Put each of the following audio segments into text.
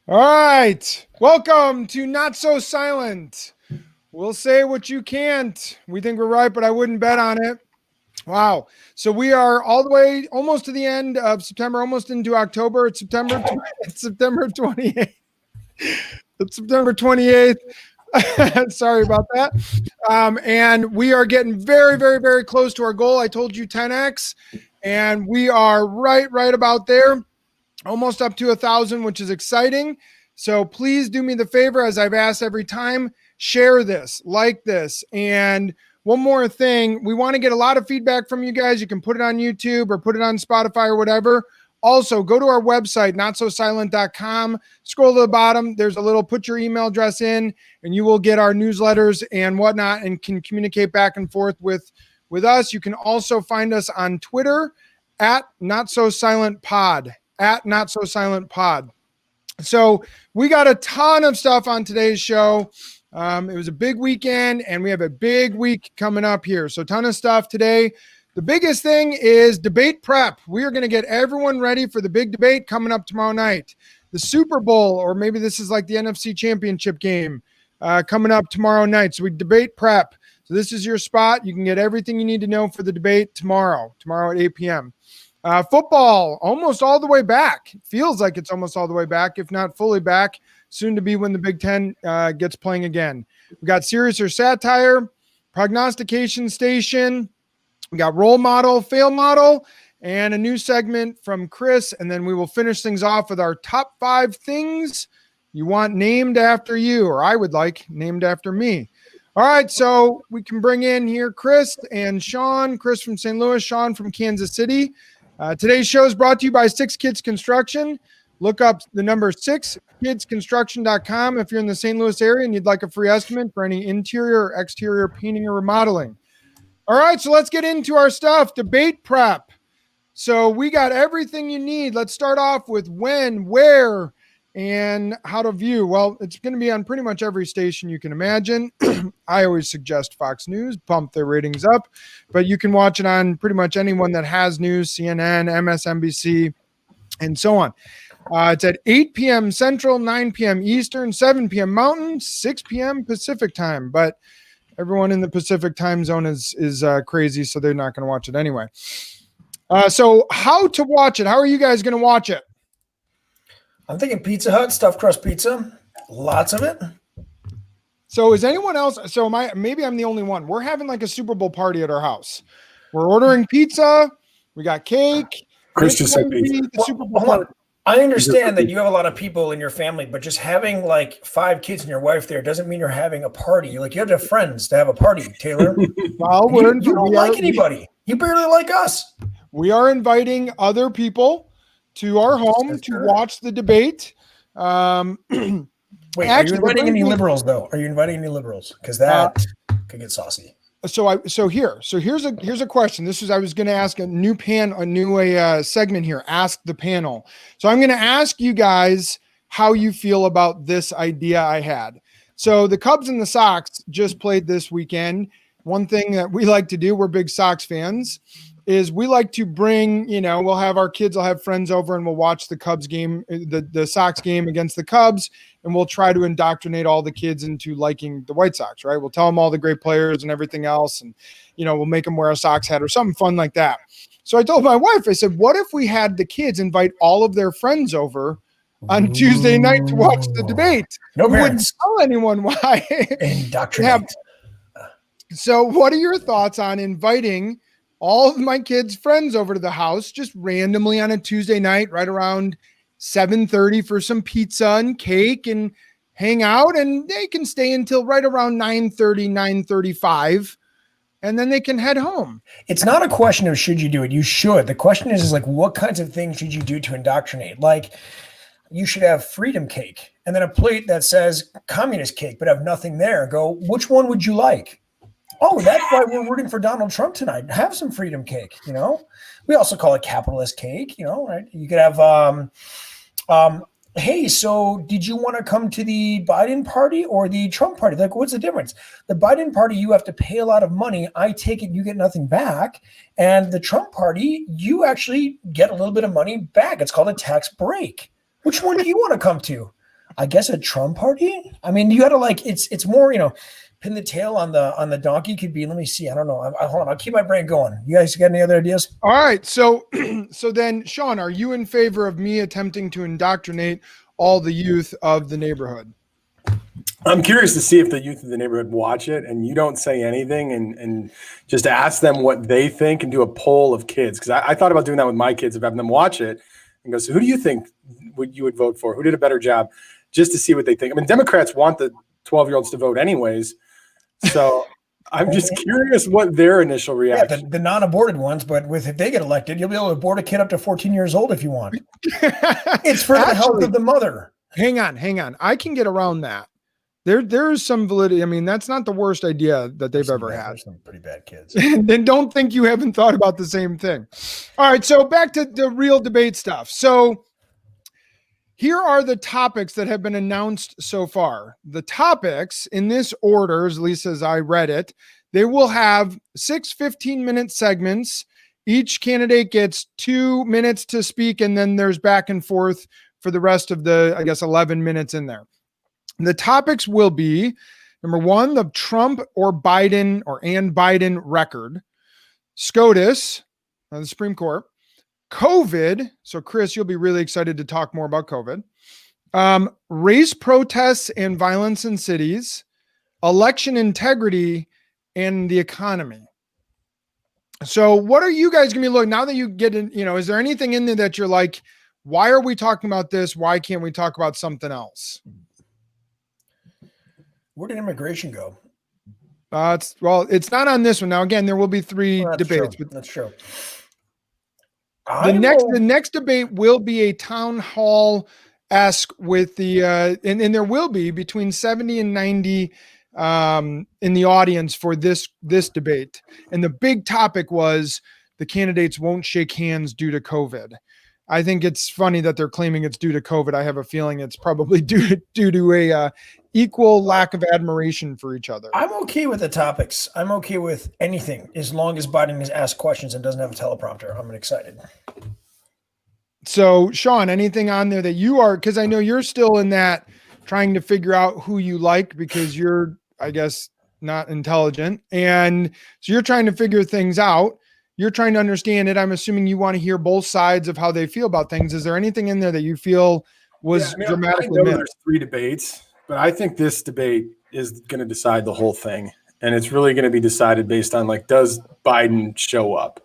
All right. Welcome to Not So Silent. We'll say what you can't. We think we're right, but I wouldn't bet on it. Wow. So we are all the way almost to the end of September, almost into October. It's September. It's September 28th. It's September 28th. Sorry about that. And we are getting very, very, very close to our goal. I told you 10x, and we are right about there. Almost up to 1,000, which is exciting. So please do me the favor, as I've asked every time, share this, like this. And one more thing, we want to get a lot of feedback from you guys. You can put it on YouTube or put it on Spotify or whatever. Also, go to our website, notsosilent.com. Scroll to the bottom. There's a little put your email address in, and you will get our newsletters and whatnot and can communicate back and forth with us. You can also find us on Twitter at NotSoSilentPod. At Not So Silent Pod. So we got a ton of stuff on today's show. It was a big weekend, and we have a big week coming up here. So a ton of stuff today. The biggest thing is debate prep. We are going to get everyone ready for the big debate coming up tomorrow night. The Super Bowl, or maybe this is like the NFC Championship game coming up tomorrow night. So we debate prep. So this is your spot. You can get everything you need to know for the debate tomorrow at 8 p.m. Football, almost all the way back. Feels like it's almost all the way back, if not fully back. Soon to be when the Big Ten gets playing again. We got Serious or Satire, Prognostication Station. We got Role Model, Fail Model, and a new segment from Chris. And then we will finish things off with our top 5 things you want named after you, or I would like named after me. All right, so we can bring in here Chris and Sean. Chris from St. Louis, Sean from Kansas City. Today's show is brought to you by 6 Kids Construction. Look up the number 6kidsconstruction.com if you're in the St. Louis area and you'd like a free estimate for any interior or exterior painting or remodeling. All right, so let's get into our stuff. Debate prep. So we got everything you need. Let's start off with when, where, and how to view. Well, it's going to be on pretty much every station you can imagine. I always suggest Fox News, pump their ratings up, but you can watch it on pretty much anyone that has news, CNN, MSNBC, and so on. It's at 8 p.m. Central, 9 p.m. Eastern, 7 p.m. Mountain, 6 p.m. Pacific time, but everyone in the Pacific time zone is crazy, so they're not going to watch it anyway. So how to watch it? How are you guys going to watch it? I'm thinking Pizza Hut, stuffed crust pizza, lots of it. So is anyone else? So maybe I'm the only one. We're having like a Super Bowl party at our house. We're ordering pizza. We got cake. Chris just said pizza. Super Bowl party. I understand that you have a lot of people in your family, but just having like 5 kids and your wife there doesn't mean you're having a party. Like you have to have friends to have a party, Taylor. Well, you don't like anybody. You barely like us. We are inviting other people to our home to watch the debate. Wait, are you inviting any liberals though? Are you inviting any liberals? Because that could get saucy. Here's a question. I was going to ask a new segment here. Ask the panel. So I'm going to ask you guys how you feel about this idea I had. So the Cubs and the Sox just played this weekend. One thing that we like to do, we're big Sox fans, is we like to bring, we'll have our kids, I'll have friends over and we'll watch the Cubs game, the Sox game against the Cubs, and we'll try to indoctrinate all the kids into liking the White Sox, right? We'll tell them all the great players and everything else, and, we'll make them wear a Sox hat or something fun like that. So I told my wife, I said, what if we had the kids invite all of their friends over on Tuesday night to watch the debate? No we parents. Wouldn't tell anyone why. Indoctrinate. So what are your thoughts on inviting all of my kids' friends over to the house just randomly on a Tuesday night, right around 7:30 for some pizza and cake and hang out, and they can stay until right around 9:30, 9:35, and then they can head home. It's not a question of should you do it. You should. The question is like, what kinds of things should you do to indoctrinate? Like you should have freedom cake and then a plate that says communist cake, but have nothing there. Go, which one would you like? Oh, that's why we're rooting for Donald Trump tonight. Have some freedom cake, We also call it capitalist cake, right? You could have, hey, so did you want to come to the Biden party or the Trump party? Like, what's the difference? The Biden party, you have to pay a lot of money. I take it, you get nothing back. And the Trump party, you actually get a little bit of money back. It's called a tax break. Which one do you want to come to? I guess a Trump party. I mean, you got to like it's more, pin the tail on the donkey could be. Let me see. I don't know. Hold on. I'll keep my brain going. You guys got any other ideas? All right. So so then, Sean, are you in favor of me attempting to indoctrinate all the youth of the neighborhood? I'm curious to see if the youth of the neighborhood watch it and you don't say anything and just ask them what they think and do a poll of kids. Because I thought about doing that with my kids, of having them watch it and go, so who do you think you would vote for? Who did a better job? Just to see what they think. I mean, Democrats want the 12-year-olds to vote anyways. So I'm just curious what their initial reaction. Yeah, the non-aborted ones, but if they get elected, you'll be able to abort a kid up to 14 years old if you want. It's for the health of the mother. Hang on. I can get around that. There's some validity. I mean, that's not the worst idea that they've ever had. There's some pretty bad kids. Then don't think you haven't thought about the same thing. All right, so back to the real debate stuff. So here are the topics that have been announced so far. The topics in this order, at least as I read it, they will have 6 15-minute segments. Each candidate gets 2 minutes to speak, and then there's back and forth for the rest of the, 11 minutes in there. The topics will be, number 1, the Trump or Biden and Biden record, SCOTUS, the Supreme Court, COVID. So Chris, you'll be really excited to talk more about COVID. Race protests and violence in cities, election integrity, and the economy. So what are you guys going to be looking, now that you get in, is there anything in there that you're like, why are we talking about this? Why can't we talk about something else? Where did immigration go? It's not on this one. Now, again, there will be 3 debates. True. That's true. The next debate will be a town hall-esque with the and there will be between 70 and 90 in the audience for this debate. And the big topic was the candidates won't shake hands due to COVID. I think it's funny that they're claiming it's due to COVID. I have a feeling it's probably due to a equal lack of admiration for each other. I'm okay with the topics. I'm okay with anything as long as Biden is asked questions and doesn't have a teleprompter. I'm excited. So, Sean, anything on there that you are, because I know you're still in that trying to figure out who you like because you're, I guess, not intelligent. And so you're trying to figure things out. You're trying to understand it. I'm assuming you want to hear both sides of how they feel about things. Is there anything in there that you feel was dramatically missed? There's 3 debates, but I think this debate is going to decide the whole thing. And it's really going to be decided based on, does Biden show up?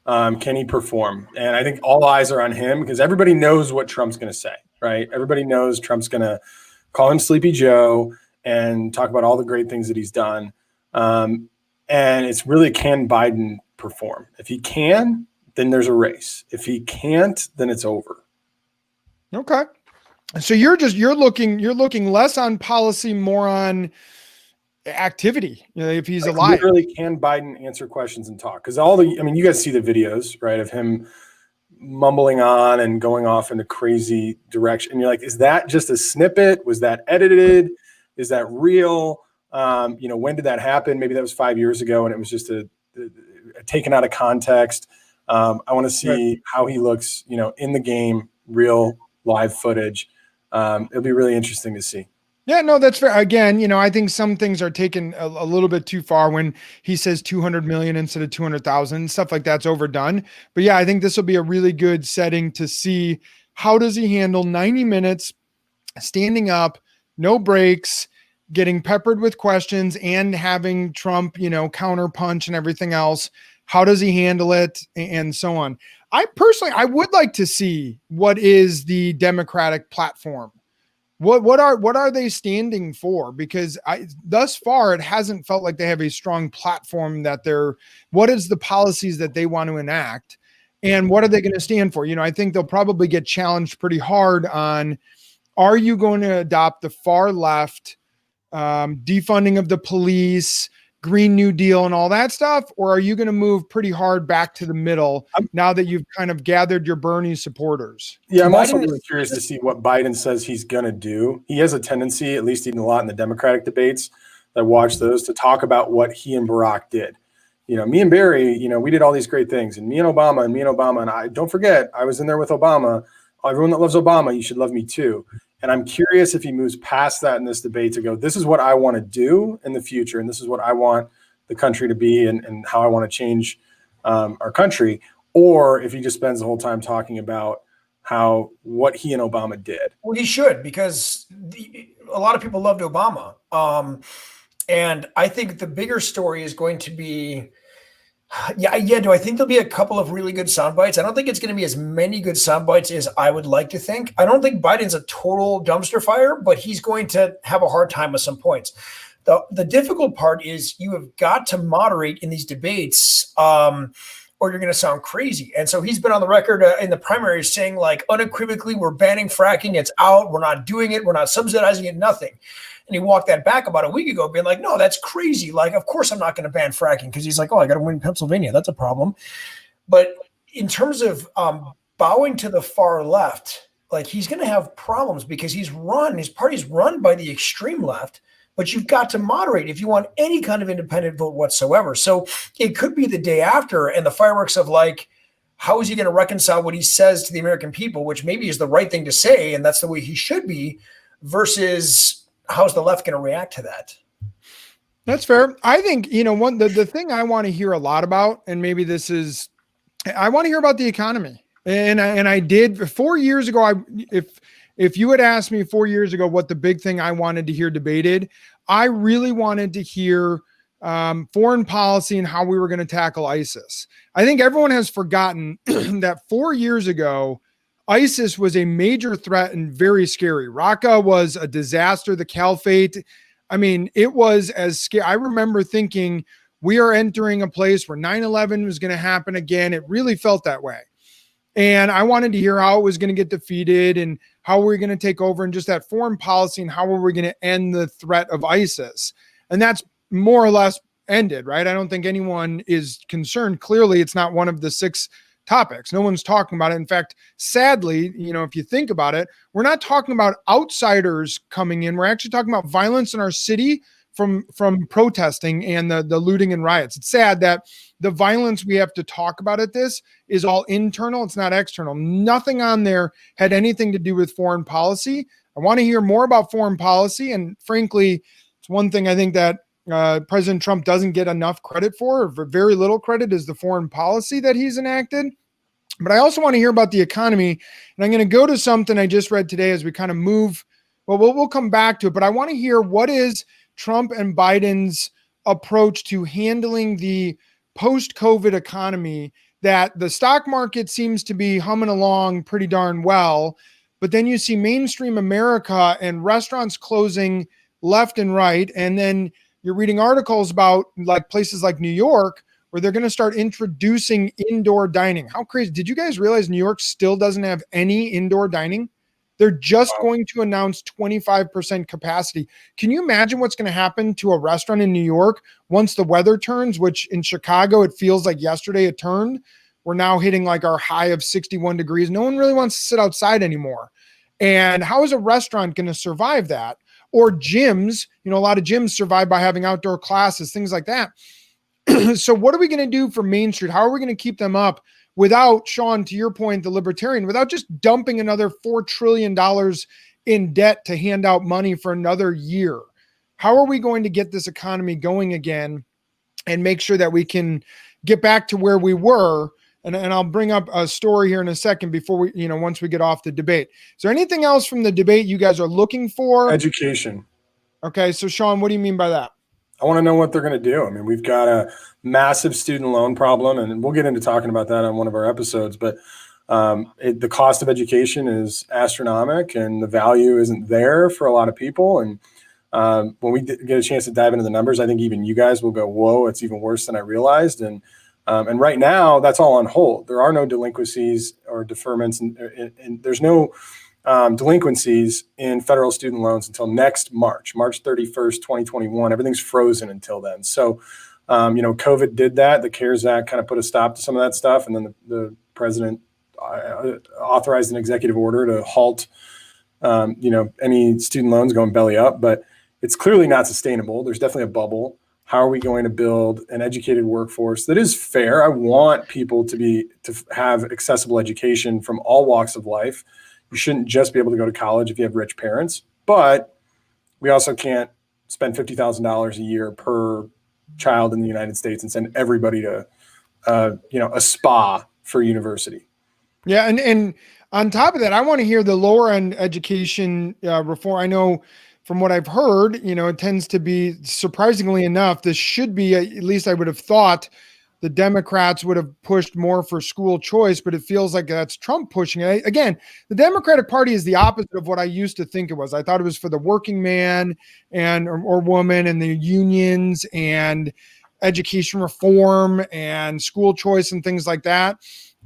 Can he perform? And I think all eyes are on him because everybody knows what Trump's going to say, right? Everybody knows Trump's going to call him Sleepy Joe and talk about all the great things that he's done. And it's really, can Biden perform? If he can, then there's a race. If he can't, then it's over. Okay. So you're looking less on policy, more on activity. If he's alive. Literally, can Biden answer questions and talk? Because you guys see the videos, right, of him mumbling on and going off in a crazy direction. And you're like, is that just a snippet? Was that edited? Is that real? When did that happen? Maybe that was 5 years ago and it was just taken out of context. I want to see how he looks, in the game, real live footage. It'll be really interesting to see. Yeah, no, that's fair. Again, I think some things are taken a little bit too far when he says 200 million instead of 200,000. Stuff like that's overdone. But yeah, I think this will be a really good setting to see how does he handle 90 minutes standing up, no breaks, getting peppered with questions and having Trump, counter punch and everything else. How does he handle it and so on? I would like to see what is the Democratic platform. What are they standing for? Because thus far, it hasn't felt like they have a strong platform what is the policies that they want to enact and what are they going to stand for? I think they'll probably get challenged pretty hard on, are you going to adopt the far left defunding of the police, Green New Deal and all that stuff? Or are you going to move pretty hard back to the middle now that you've kind of gathered your Bernie supporters? Yeah, I'm also really curious to see what Biden says he's going to do. He has a tendency, at least even a lot in the Democratic debates, I watch those, to talk about what he and Barack did. Me and Barry, we did all these great things, and me and Obama, and I don't forget, I was in there with Obama. Everyone that loves Obama, you should love me too. And I'm curious if he moves past that in this debate to go, this is what I want to do in the future, and this is what I want the country to be, and how I want to change our country, or if he just spends the whole time talking about what he and Obama did. Well, he should, because a lot of people loved Obama. And I think the bigger story is going to be, do I think there'll be a couple of really good sound bites? I don't think it's going to be as many good sound bites as I would like to think. I don't think Biden's a total dumpster fire, but he's going to have a hard time with some points. The difficult part is you have got to moderate in these debates, or you're going to sound crazy. And so he's been on the record in the primaries saying, like, unequivocally, we're banning fracking. It's out. We're not doing it. We're not subsidizing it. Nothing. And he walked that back about a week ago, being like, no, that's crazy. Like, of course I'm not going to ban fracking, because he's like, oh, I got to win Pennsylvania. That's a problem. But in terms of bowing to the far left, like, he's going to have problems, because his party's run by the extreme left. But you've got to moderate if you want any kind of independent vote whatsoever. So it could be the day after, and the fireworks of, like, how is he going to reconcile what he says to the American people, which maybe is the right thing to say, and that's the way he should be, versus how's the left going to react to that? That's fair. I think, the thing I want to hear a lot about, and maybe I want to hear about the economy. And I did 4 years ago. If you had asked me 4 years ago what the big thing I wanted to hear debated, I really wanted to hear foreign policy and how we were going to tackle ISIS. I think everyone has forgotten that 4 years ago, ISIS was a major threat and very scary. Raqqa was a disaster. The caliphate, I mean, it was as scary. I remember thinking we are entering a place where 9/11 was going to happen again. It really felt that way. And I wanted to hear how it was going to get defeated and how we're going to take over, and just that foreign policy, and how are we going to end the threat of ISIS. And that's more or less ended, right? I don't think anyone is concerned. Clearly, it's not one of the 6 topics. No one's talking about it. In fact, sadly, if you think about it, we're not talking about outsiders coming in. We're actually talking about violence in our city from protesting and the looting and riots. It's sad that the violence we have to talk about at this is all internal. It's not external. Nothing on there had anything to do with foreign policy. I want to hear more about foreign policy. And frankly, it's one thing I think that President Trump doesn't get enough credit for, or very little credit, is the foreign policy that he's enacted. But I also want to hear about the economy. And I'm going to go to something I just read today as we kind of move. Well, we'll come back to it, but I want to hear what is Trump and Biden's approach to handling the post-COVID economy, that the stock market seems to be humming along pretty darn well, but then you see mainstream America and restaurants closing left and right. And then you're reading articles about, like, places like New York, where they're going to start introducing indoor dining. How crazy. Did you guys realize New York still doesn't have any indoor dining? They're just going to announce 25% capacity. Can you imagine what's going to happen to a restaurant in New York once the weather turns, which in Chicago, it feels like yesterday it turned. We're now hitting like our high of 61 degrees. No one really wants to sit outside anymore. And how is a restaurant going to survive that? Or gyms, a lot of gyms survive by having outdoor classes, things like that. So what are we going to do for Main Street? How are we going to keep them up without, Sean, to your point, the libertarian, without just dumping another $4 trillion in debt to hand out money for another year? How are we going to get this economy going again and make sure that we can get back to where we were? And I'll bring up a story here in a second before we, once we get off the debate. Is there anything else from the debate you guys are looking for? Education. Okay. So Sean, what do you mean by that? I want to know what they're going to do. I mean, we've got a massive student loan problem, and we'll get into talking about that on one of our episodes, but the cost of education is astronomical, and the value isn't there for a lot of people. And when we get a chance to dive into the numbers, I think even you guys will go, whoa, it's even worse than I realized. And right now, that's all on hold. There are no delinquencies or deferments, and there's no delinquencies in federal student loans until next March 31st, 2021. Everything's frozen until then. So, COVID did that. The CARES Act kind of put a stop to some of that stuff. And then the president authorized an executive order to halt, any student loans going belly up. But it's clearly not sustainable. There's definitely a bubble. How are we going to build an educated workforce that is fair? I want people to have accessible education from all walks of life. You shouldn't just be able to go to college if you have rich parents, but we also can't spend $50,000 a year per child in the United States and send everybody to, a spa for university. Yeah, and on top of that, I want to hear the lower end education reform. I know from what I've heard, it tends to be, surprisingly enough, this should be, at least I would have thought, the Democrats would have pushed more for school choice, but it feels like that's Trump pushing it. Again, the Democratic Party is the opposite of what I used to think it was. I thought it was for the working man or woman and the unions and education reform and school choice and things like that.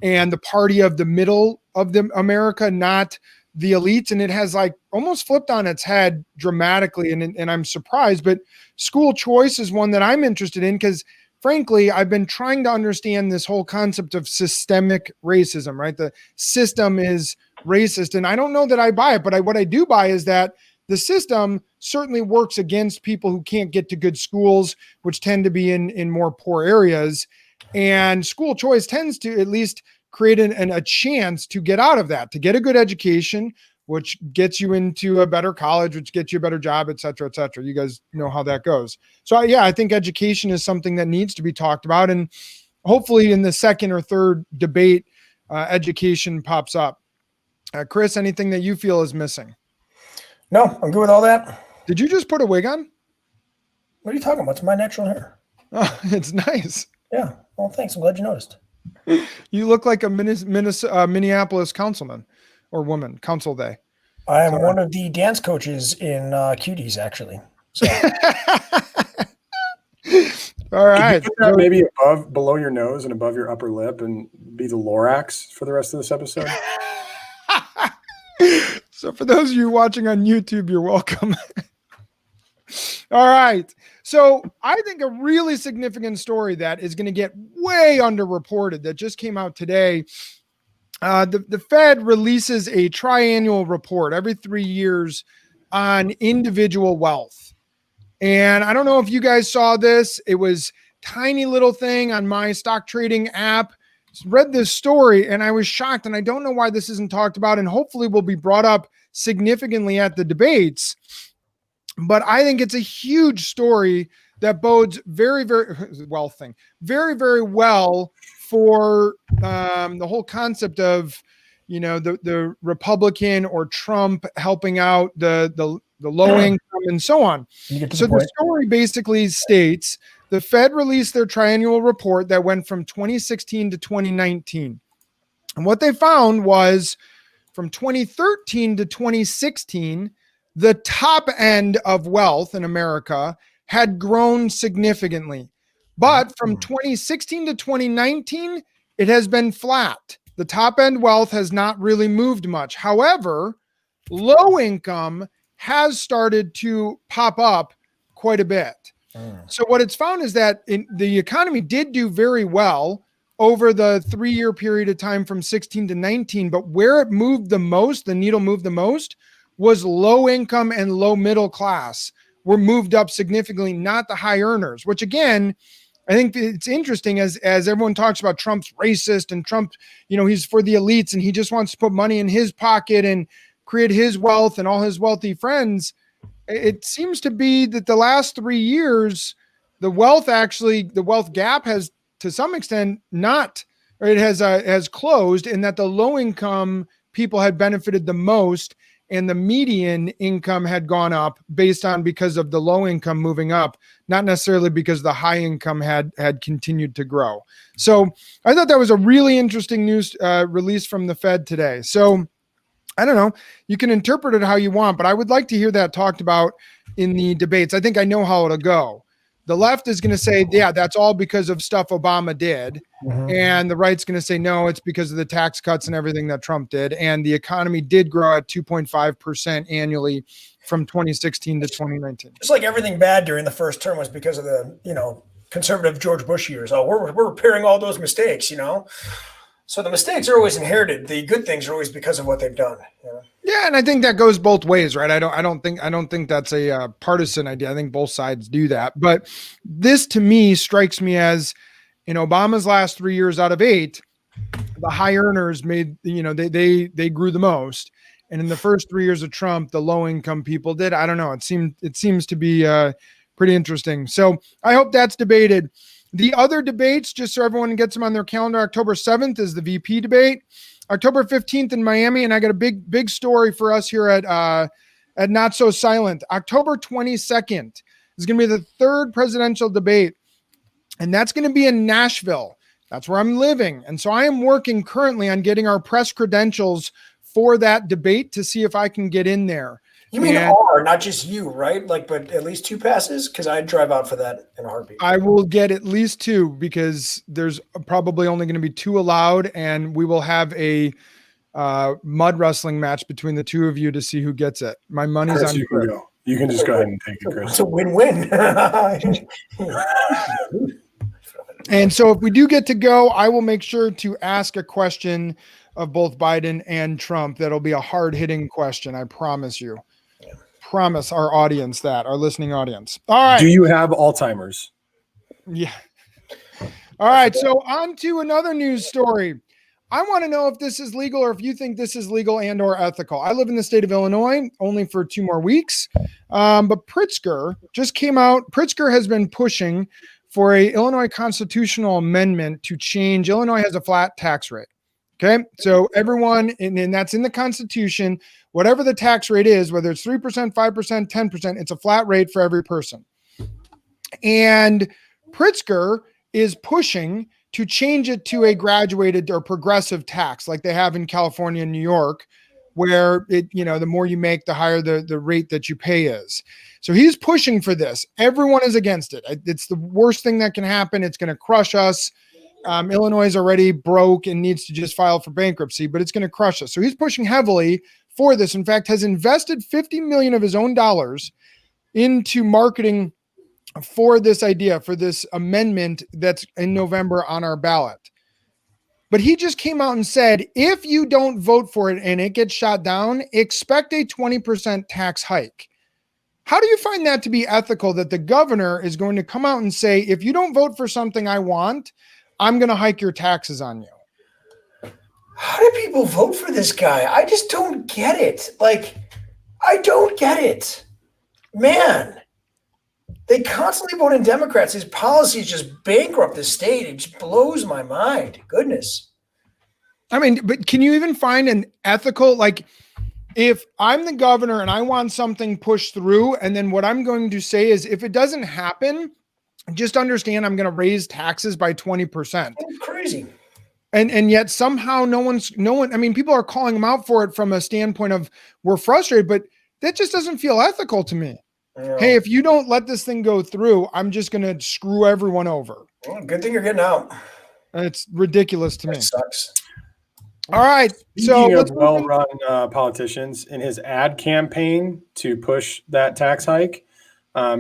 And the party of the middle of the America, not the elites. And it has like almost flipped on its head dramatically. And I'm surprised, but school choice is one that I'm interested in because frankly, I've been trying to understand this whole concept of systemic racism, right? The system is racist. And I don't know that I buy it, but what I do buy is that the system certainly works against people who can't get to good schools, which tend to be in more poor areas. And school choice tends to at least create a chance to get out of that, to get a good education, which gets you into a better college, which gets you a better job, et cetera, et cetera. You guys know how that goes. So yeah, I think education is something that needs to be talked about. And hopefully in the second or third debate, education pops up. Chris, anything that you feel is missing? No, I'm good with all that. Did you just put a wig on? What are you talking about? It's my natural hair. Oh, it's nice. Yeah. Well, thanks. I'm glad you noticed. You look like a Minneapolis councilman or woman, council day. I am one of the dance coaches in Cuties, actually. So. All right. Could you put that maybe below your nose and above your upper lip and be the Lorax for the rest of this episode? So for those of you watching on YouTube, you're welcome. All right. So I think a really significant story that is going to get way underreported that just came out today. The Fed releases a triannual report every 3 years on individual wealth. And I don't know if you guys saw this. It was tiny little thing on my stock trading app. Read this story and I was shocked, and I don't know why this isn't talked about, and hopefully will be brought up significantly at the debates. But I think it's a huge story that bodes very, very very well for the whole concept of, the Republican or Trump helping out the low income and so on. So the story basically states the Fed released their triennial report that went from 2016 to 2019. And what they found was from 2013 to 2016, the top end of wealth in America had grown significantly. But from 2016 to 2019, it has been flat. The top end wealth has not really moved much. However, low income has started to pop up quite a bit. So what it's found is that the economy did do very well over the 3-year period of time from 16 to 19. But where it moved the most, the needle moved the most, was low income and low middle class were moved up significantly, not the high earners, which again, I think it's interesting as everyone talks about Trump's racist and Trump, he's for the elites and he just wants to put money in his pocket and create his wealth and all his wealthy friends. It seems to be that the last 3 years, the wealth gap has to some extent has closed, in that the low income people had benefited the most and the median income had gone up because of the low income moving up, not necessarily because the high income had continued to grow. So I thought that was a really interesting news release from the Fed today. So I don't know, you can interpret it how you want, but I would like to hear that talked about in the debates. I think I know how it'll go. The left is going to say, yeah, that's all because of stuff Obama did. Mm-hmm. And the right's going to say, no, it's because of the tax cuts and everything that Trump did. And the economy did grow at 2.5% annually from 2016 to 2019. Just like everything bad during the first term was because of the, conservative George Bush years. Oh, we're repairing all those mistakes, So the mistakes are always inherited. The good things are always because of what they've done. Yeah, and I think that goes both ways, right? I don't think that's a partisan idea. I think both sides do that. But this to me strikes me as, in Obama's last 3 years out of 8, the high earners made, they grew the most. And in the first 3 years of Trump, the low income people did. I don't know. It seems to be pretty interesting. So I hope that's debated. The other debates, just so everyone gets them on their calendar, October 7th is the VP debate. October 15th in Miami, and I got a big story for us here at Not So Silent. October 22nd is going to be the third presidential debate, and that's going to be in Nashville. That's where I'm living, and so I am working currently on getting our press credentials for that debate to see if I can get in there. You mean R, not just you, right? Like, but at least 2 passes? Because I'd drive out for that in a heartbeat. I will get at least 2 because there's probably only going to be 2 allowed, and we will have a mud wrestling match between the 2 of you to see who gets it. My money's Chris, on you can go. You can just go ahead and take it, Chris. It's a win-win. And so if we do get to go, I will make sure to ask a question of both Biden and Trump. That'll be a hard-hitting question, I promise you. Promise our audience that, our listening audience. All right. Do you have Alzheimer's? Yeah. All right. So on to another news story. I want to know if this is legal or if you think this is legal and or ethical. I live in the state of Illinois only for 2 more weeks. But Pritzker just came out. Pritzker has been pushing for a Illinois constitutional amendment to change. Illinois has a flat tax rate. Okay. So everyone, and that's in the Constitution, whatever the tax rate is, whether it's 3%, 5%, 10%, it's a flat rate for every person. And Pritzker is pushing to change it to a graduated or progressive tax like they have in California and New York, where it, the more you make, the higher the rate that you pay is. So he's pushing for this. Everyone is against it. It's the worst thing that can happen. It's going to crush us. Illinois is already broke and needs to just file for bankruptcy, but it's going to crush us. So he's pushing heavily for this. In fact, has invested $50 million of his own dollars into marketing for this idea, for this amendment that's in November on our ballot. But he just came out and said, if you don't vote for it and it gets shot down, expect a 20% tax hike. How do you find that to be ethical, that the governor is going to come out and say, if you don't vote for something I want, I'm going to hike your taxes on you? How do people vote for this guy? I just don't get it. Like, I don't get it. Man, they constantly vote in Democrats. His policies just bankrupt the state. It just blows my mind. Goodness. I mean, but can you even find an ethical, like, if I'm the governor and I want something pushed through, and then what I'm going to say is, if it doesn't happen, just understand I'm going to raise taxes by 20%. That's crazy. And yet somehow no one, I mean, people are calling him out for it from a standpoint of we're frustrated, but that just doesn't feel ethical to me. Yeah. Hey, if you don't let this thing go through, I'm just going to screw everyone over. Well, good thing you're getting out. It's ridiculous to me. It sucks. All right. Speaking of well-run politicians, in his ad campaign to push that tax hike,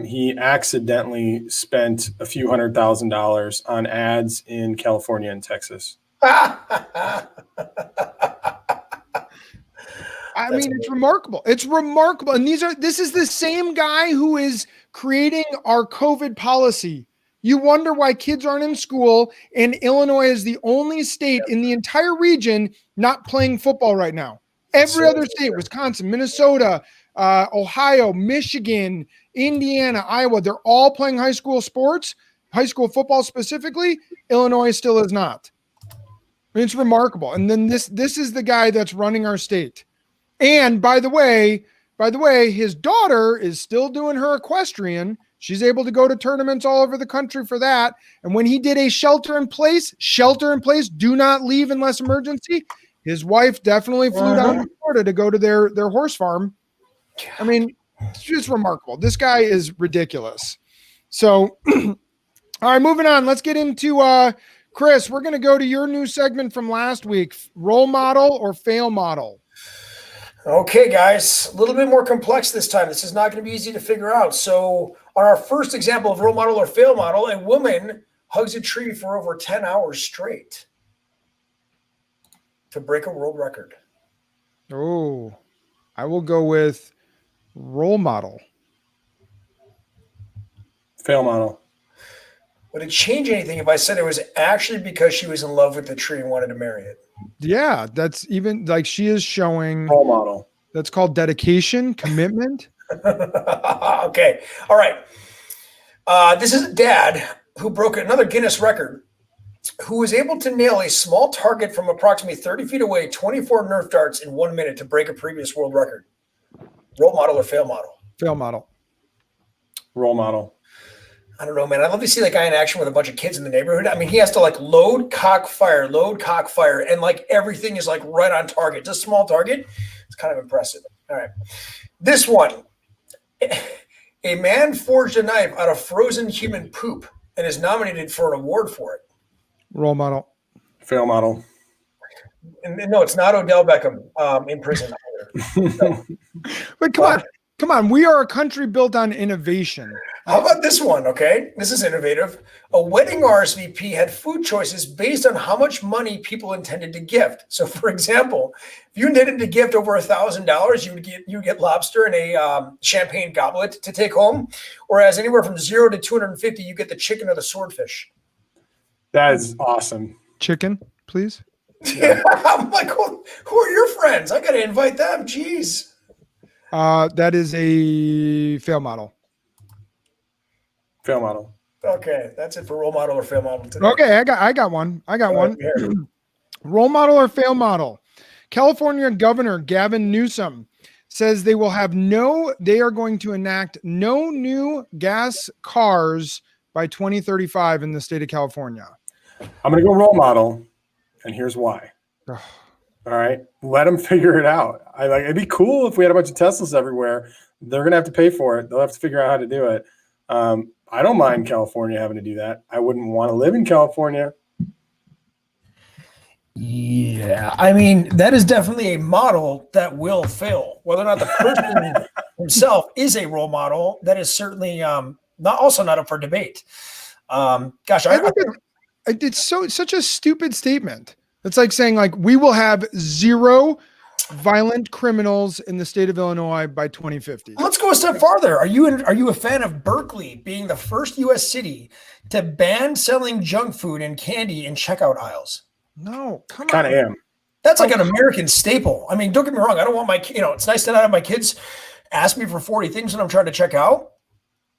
he accidentally spent a few $100,000 on ads in California and Texas. I mean, it's remarkable. It's remarkable. And this is the same guy who is creating our COVID policy. You wonder why kids aren't in school, and Illinois is the only state in the entire region not playing football right now. Every other state, Wisconsin, Minnesota, Ohio, Michigan, Indiana, Iowa, they're all playing high school sports, high school football specifically. Illinois still is not. I mean, it's remarkable. And then this is the guy that's running our state. And by the way, his daughter is still doing her equestrian. She's able to go to tournaments all over the country for that. And when he did a shelter in place, do not leave unless emergency, his wife definitely flew down to Florida to go to their horse farm. I mean, it's just remarkable. This guy is ridiculous. So, all right, moving on. Let's get into Chris. We're going to go to your new segment from last week, role model or fail model. Okay, guys, a little bit more complex this time. This is not going to be easy to figure out. So on our first example of role model or fail model, a woman hugs a tree for over 10 hours straight to break a world record. Oh, I will go with role model. Fail model. Would it change anything if I said it was actually because she was in love with the tree and wanted to marry it? Yeah, that's even like she is showing role model. That's called dedication, commitment. Okay. All right. This is a dad who broke another Guinness record, who was able to nail a small target from approximately 30 feet away, 24 Nerf darts in 1 minute to break a previous world record. Role model or fail model? Fail model. Role model. I don't know, man. I'd love to see that guy in action with a bunch of kids in the neighborhood. I mean, he has to like load, cock, fire, and like everything is like right on target. Just a small target. It's kind of impressive. All right. This one. A man forged a knife out of frozen human poop and is nominated for an award for it. Role model. Fail model. And no, it's not Odell Beckham in prison either. No. But come on. We are a country built on innovation. How about this one? Okay, this is innovative. A wedding RSVP had food choices based on how much money people intended to gift. So, for example, if you intended to gift over $1,000, you would get lobster and a champagne goblet to take home. Whereas anywhere from 0 to 250, you get the chicken or the swordfish. That is awesome. Chicken, please. Yeah. I'm like, who are your friends? I got to invite them. Jeez. That is a fail model. Fail model. Okay, that's it for role model or fail model today. Okay, I got one. Role model or fail model. California Governor Gavin Newsom says they are going to enact no new gas cars by 2035 in the state of California. I'm going to go role model, and here's why. All right, let them figure it out. It'd be cool if we had a bunch of Teslas everywhere. They're going to have to pay for it. They'll have to figure out how to do it. I don't mind California having to do that. I wouldn't want to live in California. Yeah, I mean, that is definitely a model that will fail. Whether or not the person himself is a role model, that is certainly not up for debate. Gosh, I think it's such a stupid statement. It's like saying like we will have 0 violent criminals in the state of Illinois by 2050. Let's go a step farther. Are you a fan of Berkeley being the first U.S. city to ban selling junk food and candy in checkout aisles? No, come on. Kind of am. That's like an American staple. I mean, don't get me wrong. I don't want it's nice to not have my kids ask me for 40 things when I'm trying to check out.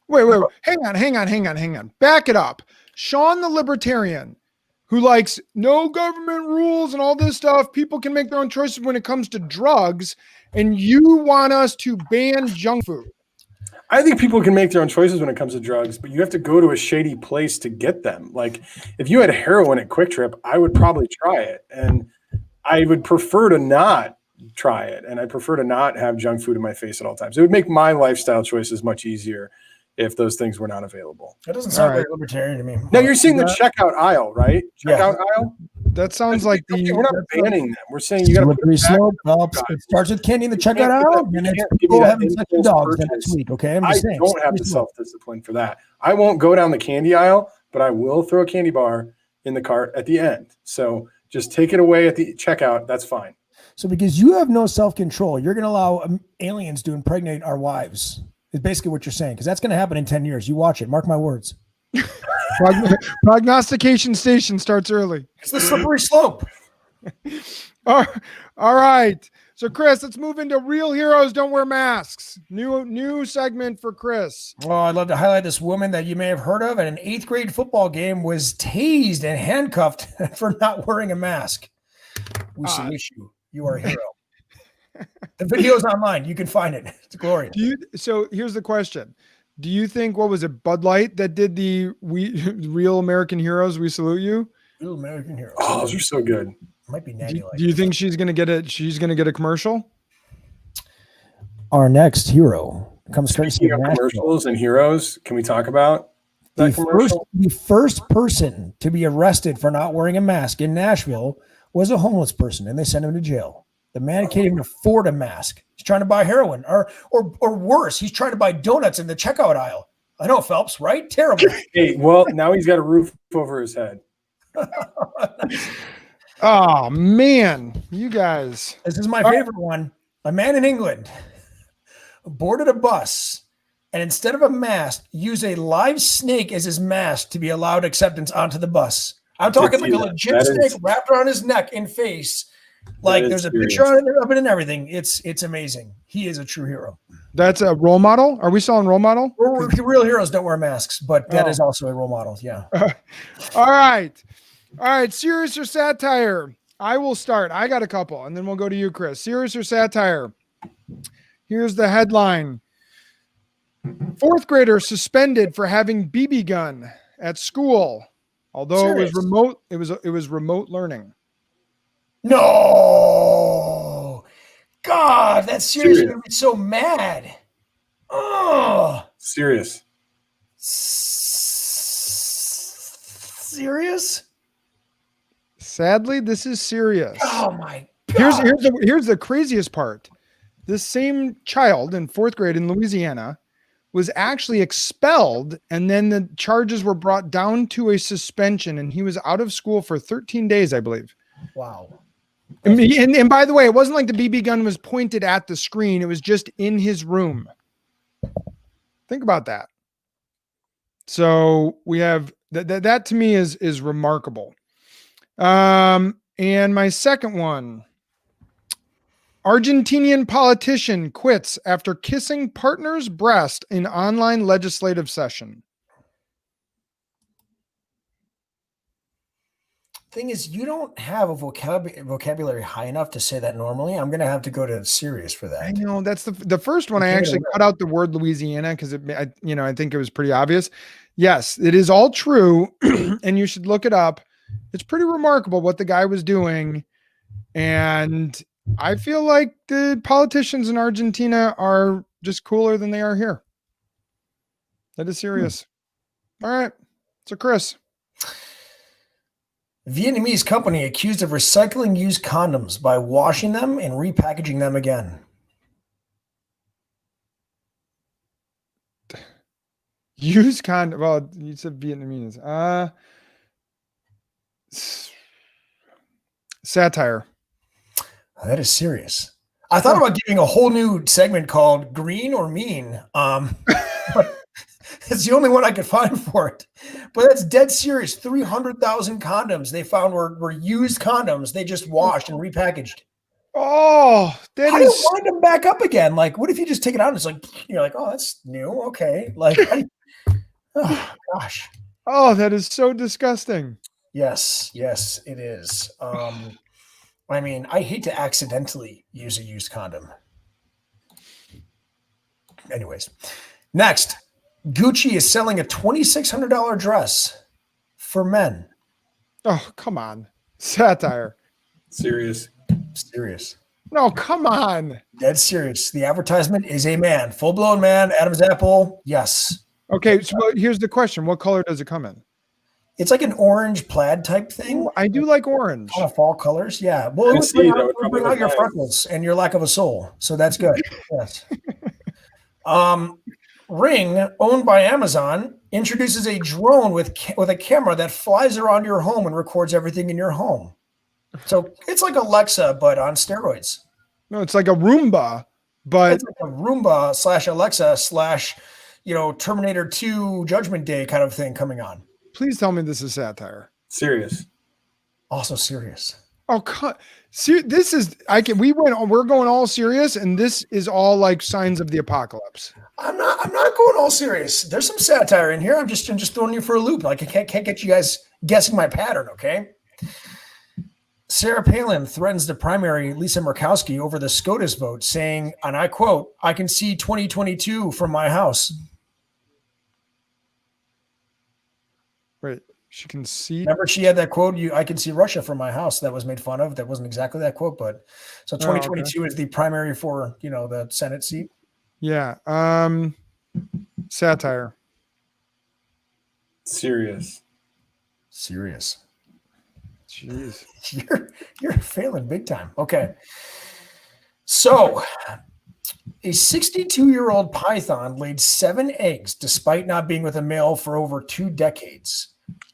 Wait. Hang on. Back it up. Sean the libertarian, who likes no government rules and all this stuff. People can make their own choices when it comes to drugs. And you want us to ban junk food. I think people can make their own choices when it comes to drugs, but you have to go to a shady place to get them. Like if you had heroin at Quick Trip, I would probably try it. And I would prefer to not try it. And I prefer to not have junk food in my face at all times. It would make my lifestyle choices much easier if those things were not available. That doesn't sound very libertarian to me. Now you're seeing the checkout aisle, right? Checkout aisle? That sounds like we're not banning them. We're saying you got to put it back. It starts with candy in the checkout aisle, and it's people having sex with dogs next week. Okay, I don't have the self-discipline for that. I won't go down the candy aisle, but I will throw a candy bar in the cart at the end. So just take it away at the checkout. That's fine. So because you have no self-control, you're going to allow aliens to impregnate our wives. Is basically what you're saying, because that's going to happen in 10 years. You watch it. Mark my words. Prognostication Station starts early. It's the slippery slope. All right. So, Chris, let's move into Real Heroes Don't Wear Masks. New segment for Chris. Well, I'd love to highlight this woman that you may have heard of at an 8th grade football game was tased and handcuffed for not wearing a mask. We salute you. You are a hero. The video's online. You can find it. It's glorious. So here's the question. Do you think, what was it, Bud Light that did the Real American Heroes, We Salute You? Real American Heroes. Oh, those are so good. Might be natty. Do you think she's gonna get it? She's gonna get a commercial? Our next hero comes from commercials and heroes. Can we talk about that commercial? The first person to be arrested for not wearing a mask in Nashville was a homeless person, and they sent him to jail. The man can't even afford a mask. He's trying to buy heroin, or worse, he's trying to buy donuts in the checkout aisle. I know, Phelps, right? Terrible. Hey, well, now he's got a roof over his head. Oh man, you guys! This is my favorite one. A man in England boarded a bus, and instead of a mask, used a live snake as his mask to be allowed acceptance onto the bus. I'm talking like a legit snake wrapped around his neck and face. Like is there's a serious. picture of it and everything. It's amazing. He is a true hero. That's a role model. Are we still on role model? Real heroes don't wear masks, but that is Oh. also a role model. Yeah. All right. Serious or satire? I will start. I got a couple, and then we'll go to you, Chris. Serious or satire? Here's the headline: fourth grader suspended for having BB gun at school, although Serious? it was remote. It was remote learning. No. God, that's seriously gonna be so mad. Oh. Serious. Serious? Sadly, this is serious. Oh my God. Here's the craziest part. This same child in fourth grade in Louisiana was actually expelled, and then the charges were brought down to a suspension, and he was out of school for 13 days, I believe. Wow. And by the way, it wasn't like the BB gun was pointed at the screen. It was just in his room. Think about that. So we have that to me is remarkable. And my second one: Argentinian politician quits after kissing partner's breast in online legislative session. Thing is, you don't have a vocabulary high enough to say that normally. I'm going to have to go to serious for I that. know that's the first one. I actually cut out the word Louisiana because I think it was pretty obvious. Yes, it is all true, and you should look it up. It's pretty remarkable what the guy was doing, and I feel like the politicians in Argentina are just cooler than they are here. That is serious. All right, so Chris. Vietnamese company accused of recycling used condoms by washing them and repackaging them again. Used condom. Well, you said Vietnamese. Satire. Oh, that is serious. I thought about giving a whole new segment called Green or Mean. But it's the only one I could find for it. But that's dead serious. 300,000 condoms they found were used condoms. They just washed and repackaged. Oh, How do you wind them back up again? Like, what if you just take it out and it's like, you're like, oh, that's new. Okay. Like, oh, gosh. Oh, that is so disgusting. Yes, it is. I mean, I hate to accidentally use a used condom. Anyways, next, Gucci is selling a $2,600 dress for men. Oh, come on. Satire. Serious. No, come on. Dead serious. The advertisement is a man, full-blown man, Adam's apple. Yes. Okay, so here's the question. What color does it come in? It's like an orange plaid type thing. I do like orange. Kind of fall colors. Yeah. Well, it would bring out your freckles and your lack of a soul. So that's good. Yes. Ring, owned by Amazon, introduces a drone with a camera that flies around your home and records everything in your home. So it's like Alexa, but on steroids. No, it's like a Roomba, but it's like a Roomba / Alexa / Terminator 2 Judgment Day kind of thing coming on. Please tell me this is satire. Serious. Also serious. Oh, this is we're going all serious, and this is all like signs of the apocalypse. I'm not going all serious. There's some satire in here. I'm just throwing you for a loop. Like I can't get you guys guessing my pattern, okay? Sarah Palin threatens the primary Lisa Murkowski over the SCOTUS vote, saying, and I quote, "I can see 2022 from my house." Wait, she can see. Remember, she had that quote, "I can see Russia from my house." That was made fun of. That wasn't exactly that quote, but so 2022 is the primary for the Senate seat. Yeah. Satire. Serious. Jeez. You're failing big time. Okay. So a 62-year-old python laid 7 eggs despite not being with a male for over 2 decades.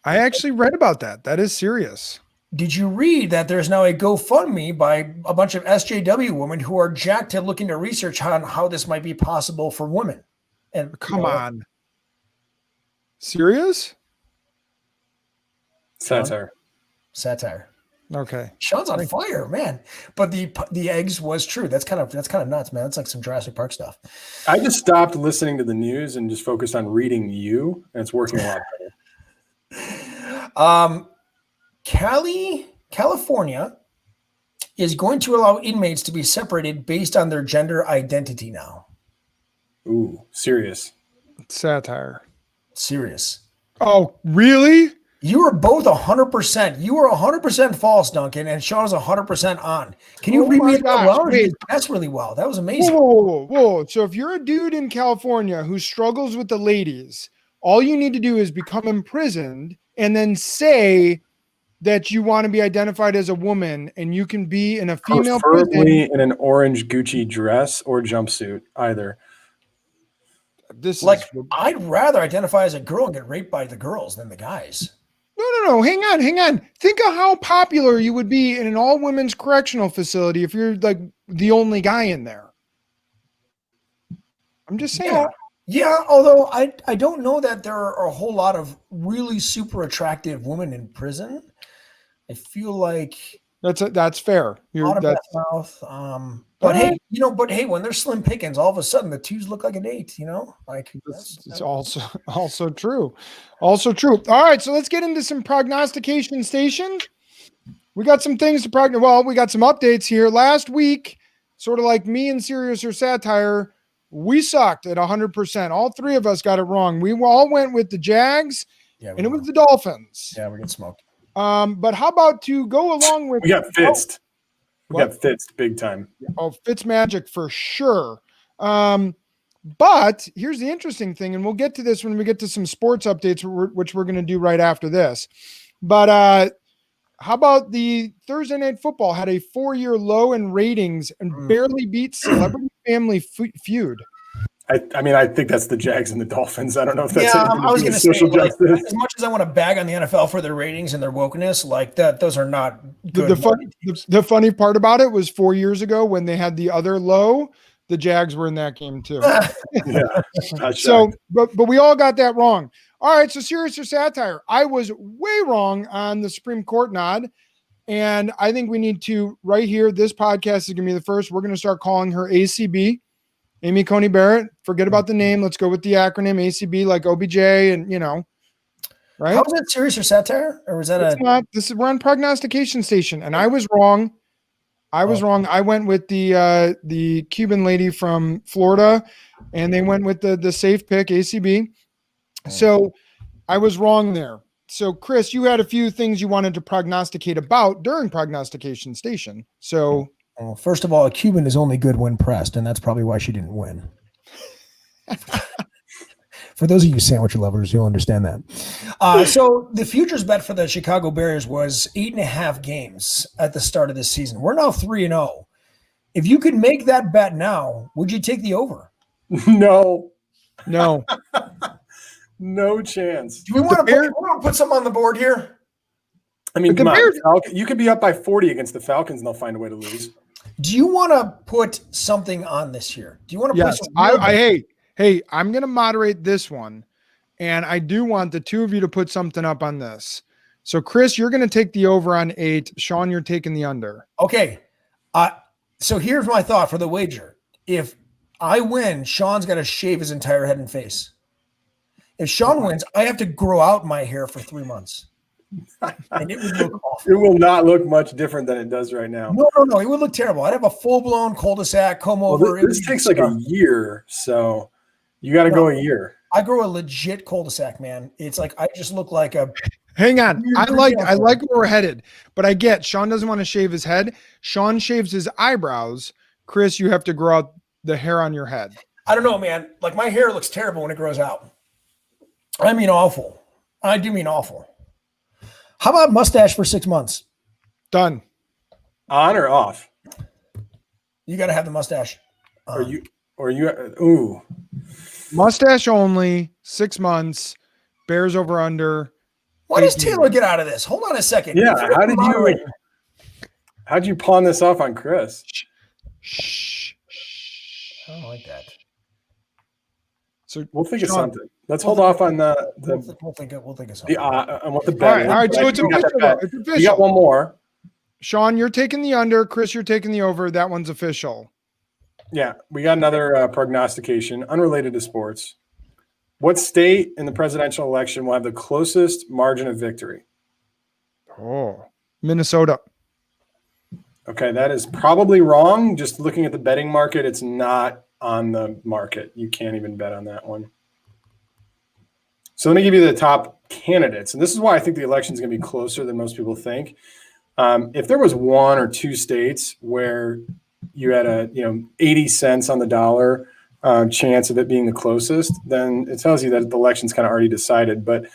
I actually read about that. That is serious. Did you read that there's now a GoFundMe by a bunch of SJW women who are jacked to look into research on how this might be possible for women? And come on. Serious? Satire. Okay. Sean's on fire, man. But the eggs was true. That's kind of nuts, man. That's like some Jurassic Park stuff. I just stopped listening to the news and just focused on reading you, and it's working a lot better. California is going to allow inmates to be separated based on their gender identity now. Ooh, serious. Satire. Serious. Oh, really? You were both 100%. You were 100% false, Duncan, and Sean was 100% on. Can you read me that well? That's really well. That was amazing. Whoa. So if you're a dude in California who struggles with the ladies, all you need to do is become imprisoned and then say that you want to be identified as a woman, and you can be in a female preferably prison. In an orange Gucci dress or jumpsuit, either. I'd rather identify as a girl and get raped by the girls than the guys. No. Hang on. Think of how popular you would be in an all-women's correctional facility if you're like the only guy in there. I'm just saying. Yeah, although I don't know that there are a whole lot of really super attractive women in prison. I feel like that's fair. But hey, when they're slim pickings, all of a sudden the twos look like an 8. It's also true. Also true. All right, so let's get into some Prognostication Station. We got some things to we got some updates here. Last week, sort of like me and Serious or Satire, we sucked at 100%. All three of us got it wrong. We all went with the Jags, and it was the Dolphins. Yeah, we get smoked. But how about to go along with? We got Fitz. We got Fitz big time. Oh, Fitz magic for sure. But here's the interesting thing, and we'll get to this when we get to some sports updates, which we're going to do right after this. But how about the Thursday Night Football had a 4-year low in ratings and barely beat Celebrity Family Feud. I mean, I think that's the Jags and the Dolphins. I don't know if that's I was going to say, justice. As much as I want to bag on the NFL for their ratings and their wokeness, like that, those are not good. The funny part about it was 4 years ago when they had the other low, the Jags were in that game too. So, but we all got that wrong. All right, so Serious or Satire? I was way wrong on the Supreme Court nod, and I think we need to right here. This podcast is going to be the first. We're going to start calling her ACB. Amy Coney Barrett, forget about the name. Let's go with the acronym ACB, like OBJ, and right? How was that Serious or Satire? Or was that we're on Prognostication Station, and I was wrong. I went with the Cuban lady from Florida, and they went with the safe pick, ACB. So I was wrong there. So Chris, you had a few things you wanted to prognosticate about during Prognostication Station. So. Well, first of all, a Cuban is only good when pressed, and that's probably why she didn't win. For those of you sandwich lovers, you'll understand that. So the futures bet for the Chicago Bears was 8.5 games at the start of this season. We're now 3-0. If you could make that bet now, would you take the over? No. No chance. Do we want to put something on the board here? I mean, come on. You could be up by 40 against the Falcons, and they'll find a way to lose. Do you want to put something on this year? Do you want to? Yes. Hey, I'm going to moderate this one, and I do want the two of you to put something up on this. So, Chris, you're going to take the over on 8. Sean, you're taking the under. Okay. So here's my thought for the wager. If I win, Sean's got to shave his entire head and face. If Sean wins, I have to grow out my hair for 3 months. And it would look awful. It will not look much different than it does right now. No. It would look terrible. I'd have a full-blown cul-de-sac, comb over. This takes like a year, so you got to go a year. I grow a legit cul-de-sac, man. It's like I just look like a. Hang on. I like where we're headed, but I get Sean doesn't want to shave his head. Sean shaves his eyebrows. Chris, you have to grow out the hair on your head. I don't know, man. Like my hair looks terrible when it grows out. I mean awful. I do mean awful. How about mustache for 6 months? Done. On or off? You got to have the mustache. Ooh. Mustache only, 6 months, Bears over under. Why does Taylor get out of this? Hold on a second. Yeah, how'd you pawn this off on Chris? Shh. I don't like that. So we'll think of something. Let's hold off on the. We'll think of something. I want the bet. All right. So it's official. You got one more. Sean, you're taking the under. Chris, you're taking the over. That one's official. Yeah, we got another prognostication unrelated to sports. What state in the presidential election will have the closest margin of victory? Oh, Minnesota. Okay, that is probably wrong. Just looking at the betting market, it's not on the market. You can't even bet on that one. So let me give you the top candidates. And this is why I think the election is going to be closer than most people think. If there was one or two states where you had a 80 cents on the dollar chance of it being the closest, then it tells you that the election's kind of already decided. But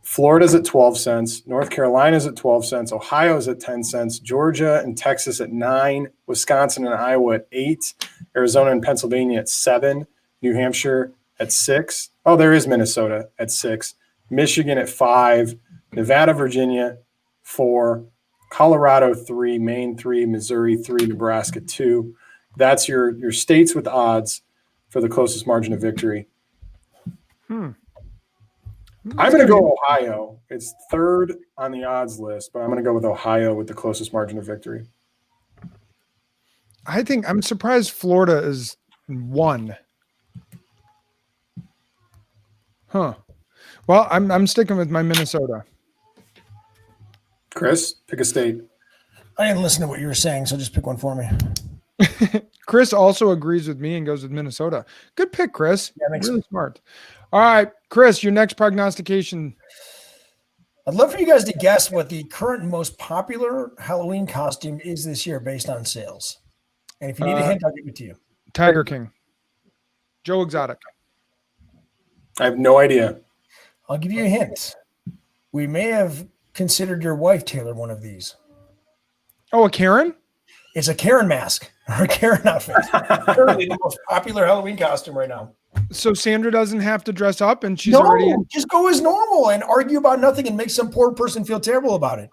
Florida's at 12 cents, North Carolina's at 12 cents, Ohio's at 10 cents, Georgia and Texas at 9, Wisconsin and Iowa at 8, Arizona and Pennsylvania at 7, New Hampshire at 6. Oh, there is Minnesota at 6, Michigan at 5, Nevada, Virginia 4, Colorado 3, Maine 3, Missouri 3, Nebraska 2. That's your states with odds for the closest margin of victory. I'm going to go Ohio. It's third on the odds list, but I'm going to go with Ohio with the closest margin of victory. I think I'm surprised Florida is 1. Huh. Well, I'm sticking with my Minnesota. Chris, pick a state. I didn't listen to what you were saying, so just pick one for me. Chris also agrees with me and goes with Minnesota. Good pick, Chris. Yeah, thanks. Really smart. All right, Chris, your next prognostication. I'd love for you guys to guess what the current most popular Halloween costume is this year based on sales. And if you need a hint, I'll give it to you. Tiger King. Joe Exotic. I have no idea. I'll give you a hint. We may have considered your wife tailor one of these. Oh, a Karen? It's a Karen mask or a Karen outfit. Currently the most popular Halloween costume right now. So Sandra doesn't have to dress up and she's No, already in. just go as normal and argue about nothing and make some poor person feel terrible about it.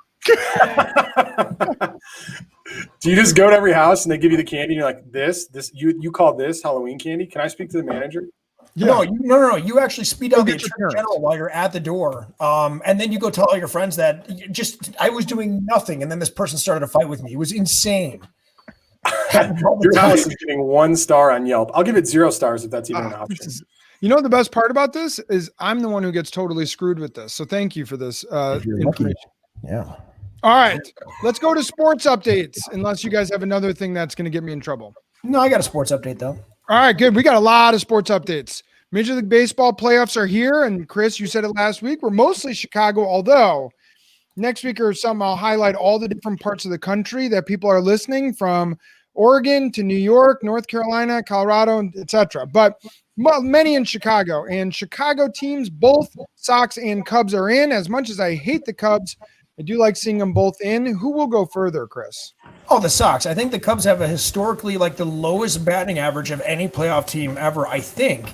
Do you just go to every house and they give you the candy and you're like, this you call this Halloween candy? Can I speak to the manager? Yeah. No. You actually speed out the get your Attorney parents. General while you're at the door. And then you go tell all your friends that I was doing nothing. And then this person started a fight with me. It was insane. Your house is getting 1 star on Yelp. I'll give it 0 stars if that's even an option. You know, the best part about this is I'm the one who gets totally screwed with this. So thank you for this information. Yeah. All right, let's go to sports updates, unless you guys have another thing that's going to get me in trouble. No, I got a sports update though. All right, good. We got a lot of sports updates. Major League Baseball playoffs are here. And Chris, you said it last week. We're mostly Chicago, although next week or something, I'll highlight all the different parts of the country that people are listening from Oregon to New York, North Carolina, Colorado, etc. But many in Chicago. And Chicago teams, both Sox and Cubs are in. As much as I hate the Cubs, I do like seeing them both in. Who will go further, Chris? Oh, the Sox. I think the Cubs have a historically the lowest batting average of any playoff team ever, I think.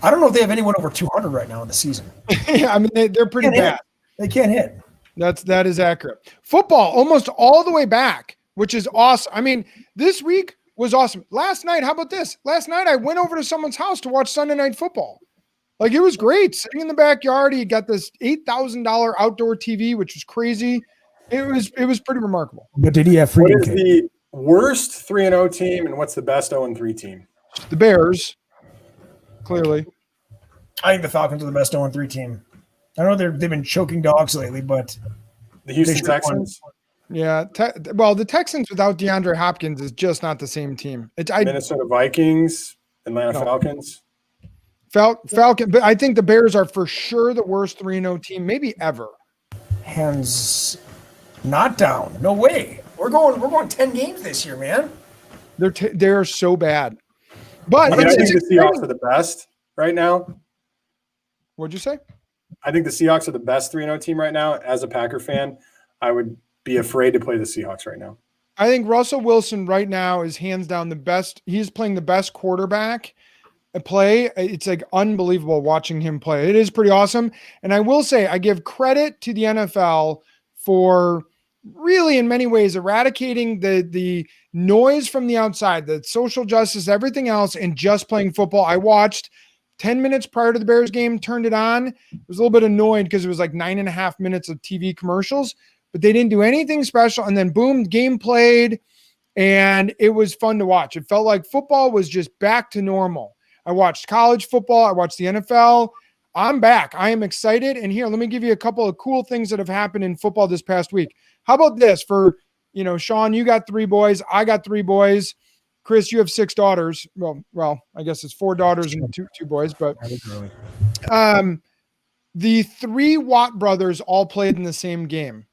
I don't know if they have anyone over 200 right now in the season. Yeah, I mean, they're pretty bad. They can't hit. That is accurate. Football, almost all the way back, which is awesome. I mean, this week was awesome. Last night, how about this? Last night, I went over to someone's house to watch Sunday Night Football. It was great. Sitting in the backyard, he got this $8,000 outdoor TV, which was crazy. It was pretty remarkable. But did he have freedom? What is the worst 3-0 team and what's the best 0-3 team? The Bears, clearly. I think the Falcons are the best 0-3 team. I know they've been choking dogs lately, but The Houston Texans? Yeah. The Texans without DeAndre Hopkins is just not the same team. Minnesota Vikings, Atlanta Falcons. Falcon, but I think the Bears are for sure the worst 3-0 team, maybe ever. Hands not down. No way. We're going 10 games this year, man. They're so bad. But I think the Seahawks are the best right now. What'd you say? I think the Seahawks are the best 3-0 team right now. As a Packer fan, I would be afraid to play the Seahawks right now. I think Russell Wilson right now is hands down the best. He's playing the best quarterback play. It's unbelievable watching him play. It is pretty awesome. And I will say, I give credit to the NFL for really in many ways eradicating the noise from the outside, the social justice, everything else, and just playing football. I watched 10 minutes prior to the Bears game, turned it on. I was a little bit annoyed because it was 9.5 minutes of TV commercials, but they didn't do anything special. And then boom, game played, and it was fun to watch. It felt like football was just back to normal. I watched college football. I watched the NFL. I'm back. I am excited. And here, let me give you a couple of cool things that have happened in football this past week. How about this? For, Sean, you got 3 boys. I got 3 boys. Chris, you have 6 daughters. Well, I guess it's 4 daughters and two boys. But the 3 Watt brothers all played in the same game.